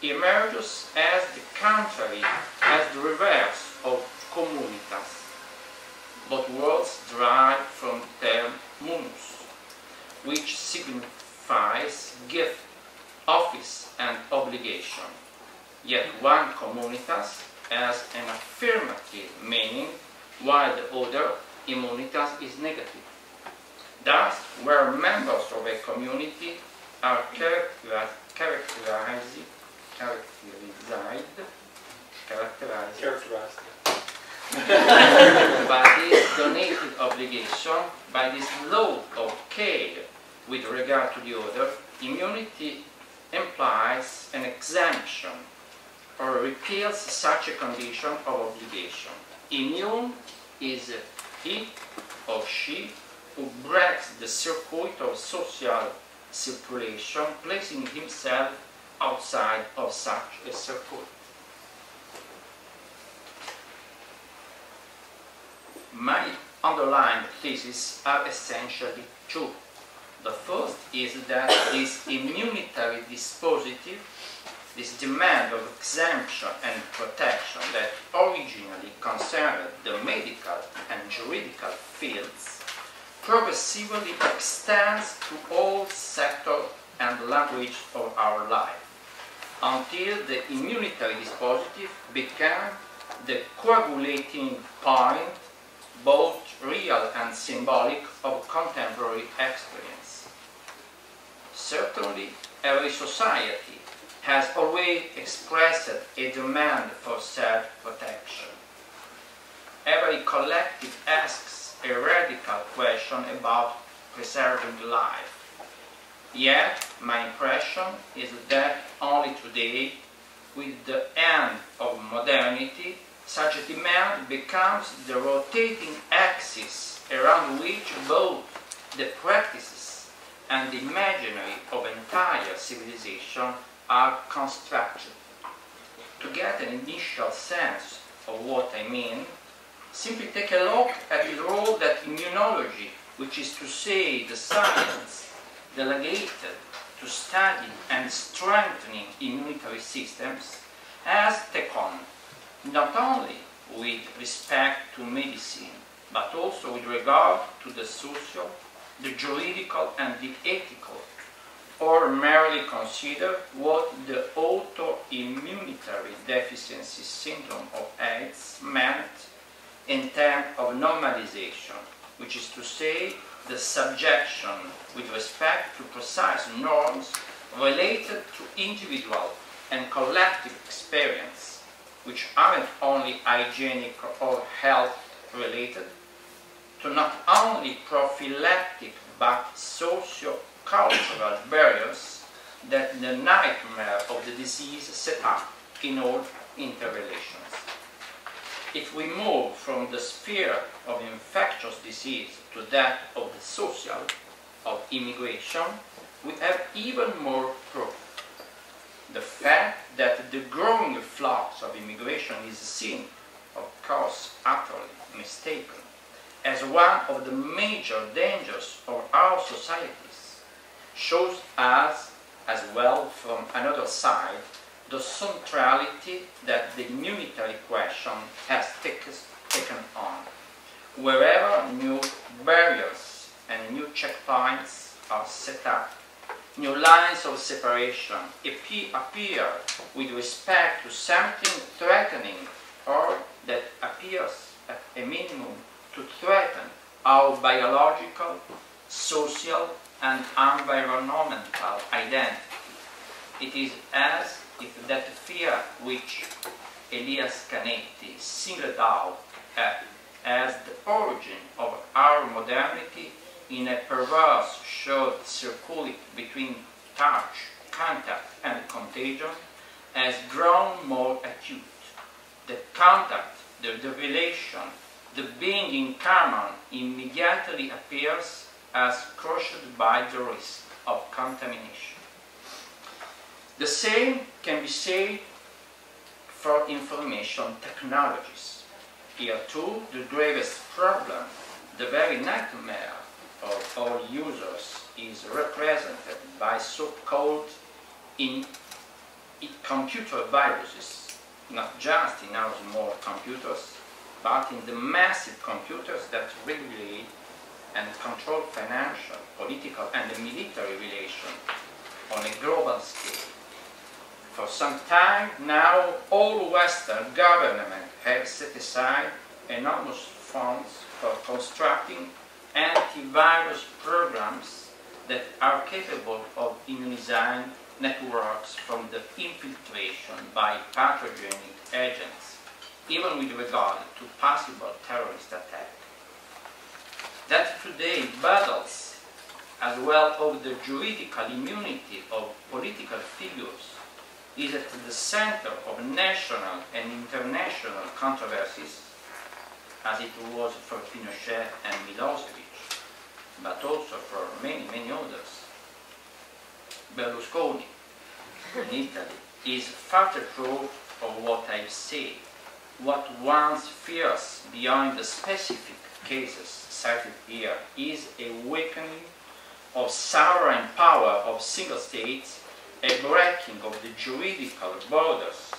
emerges as the contrary, as the reverse of communitas. Both words derive from the term munus, which signifies gift, office, and obligation. Yet one communitas has an affirmative meaning, while the other, immunitas, is negative. Thus, where members of a community are characterized by this donated obligation, by this load of care with regard to the other, immunity implies an exemption or repeals such a condition of obligation. Immune is he or she who breaks the circuit of social circulation, placing himself outside of such a circuit. My underlying theses are essentially two. The first is that this immunitary dispositive, this demand of exemption and protection that originally concerned the medical and juridical fields, progressively extends to all sectors and language of our life, until the immunitary dispositive became the coagulating point, both real and symbolic, of contemporary experience. Certainly, every society has always expressed a demand for self-protection. Every collective asks a radical question about preserving life. Yet, my impression is that only today, with the end of modernity, such a demand becomes the rotating axis around which both the practices and the imaginary of entire civilization are constructed. To get an initial sense of what I mean, simply take a look at the role that immunology, which is to say the science delegated to study and strengthening immunitary systems, has taken, not only with respect to medicine, but also with regard to the social, the juridical, and the ethical, or merely consider what the autoimmunitary deficiency syndrome of AIDS meant in terms of normalization, which is to say the subjection with respect to precise norms related to individual and collective experience, which aren't only hygienic or health related, to not only prophylactic but socio-cultural barriers that the nightmare of the disease set up in all interrelations. If we move from the sphere of infectious disease to that of the social, of immigration, we have even more proof. The fact that the growing flux of immigration is seen, of course utterly mistaken, as one of the major dangers of our societies, shows us, as well from another side, the centrality that the immunitary question has taken on. Wherever new barriers and new checkpoints are set up, new lines of separation appear with respect to something threatening or that appears at a minimum to threaten our biological, social, and environmental identity. It is as if that fear which Elias Canetti singled out as the origin of our modernity in a perverse short circuit between touch, contact, and contagion has grown more acute. The contact, the revelation, the being in common immediately appears as crushed by the risk of contamination. The same can be said for information technologies. Here too, the gravest problem, the very nightmare of all users, is represented by so-called computer viruses, not just in our small computers, but in the massive computers that regulate and control financial, political, and military relations on a global scale. For some time now, all Western governments have set aside enormous funds for constructing antivirus programs that are capable of immunizing networks from the infiltration by pathogenic agents, even with regard to possible terrorist attacks. That today battles as well over the juridical immunity of political figures is at the center of national and international controversies, as it was for Pinochet and Milosevic, but also for many, many others. Berlusconi in Italy is further proof of what I've said. What once fears beyond the specific cases cited here is a weakening of sovereign power of single states, a breaking of the juridical borders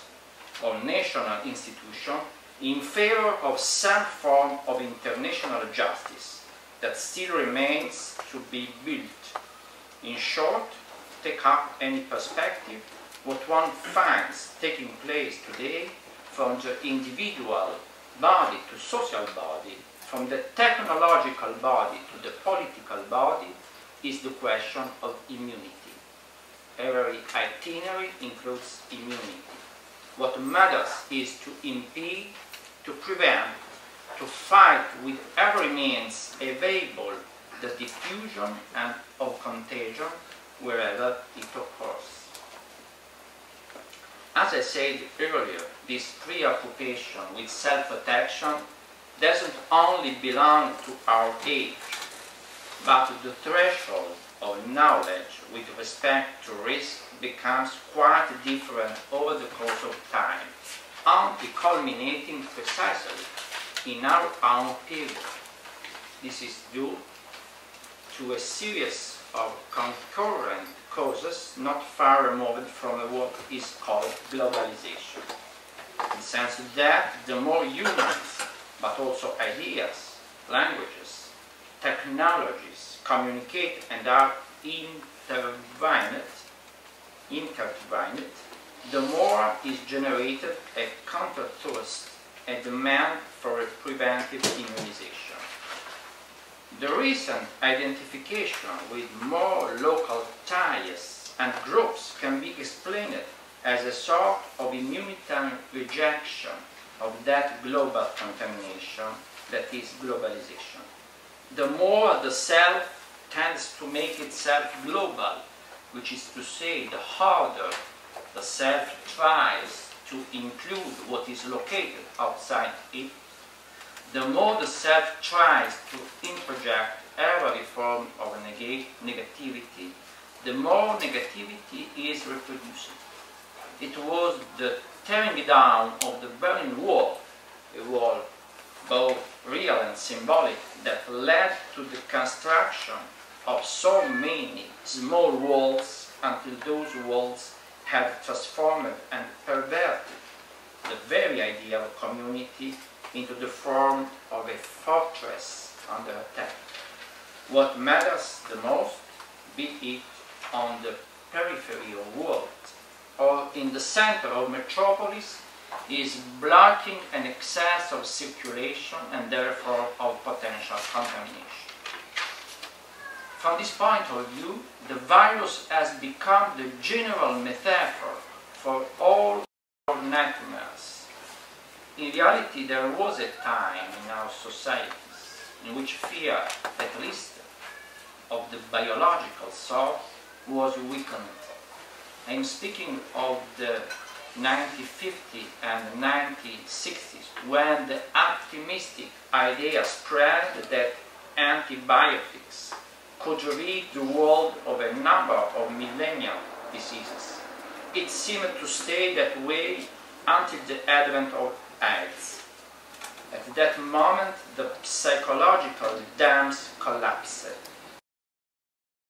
of national institutions in favor of some form of international justice that still remains to be built. In short, take up any perspective, what one finds taking place today from the individual body to social body, from the technological body to the political body, is the question of immunity. Every itinerary includes immunity. What matters is to impede, to prevent, to fight with every means available the diffusion and of contagion wherever it occurs. As I said earlier, this preoccupation with self-protection doesn't only belong to our age, but the threshold of knowledge with respect to risk becomes quite different over the course of time, only culminating precisely in our own period. This is due to a series of concurrent causes not far removed from what is called globalization. In the sense that the more humans, but also ideas, languages, technologies communicate and are intertwined, the more is generated a counter-thrust, a demand for a preventive immunization. The recent identification with more local ties and groups can be explained as a sort of immunity rejection of that global contamination that is globalization. The more the self tends to make itself global, which is to say, the harder the self tries to include what is located outside it, the more the self tries to interject every form of negativity, the more negativity is reproduced. It was the tearing down of the Berlin Wall, a wall both real and symbolic, that led to the construction of so many small walls until those walls had transformed and perverted the very idea of community into the form of a fortress under attack. What matters the most, be it on the periphery of world or in the center of metropolis, is blocking an excess of circulation and therefore of potential contamination. From this point of view, the virus has become the general metaphor for all our nightmares. In reality, there was a time in our societies in which fear, at least of the biological sort, was weakened. I am speaking of the 1950s and 1960s, when the optimistic idea spread that antibiotics could rid the world of a number of millennial diseases. It seemed to stay that way until the advent of AIDS. At that moment, the psychological dams collapsed.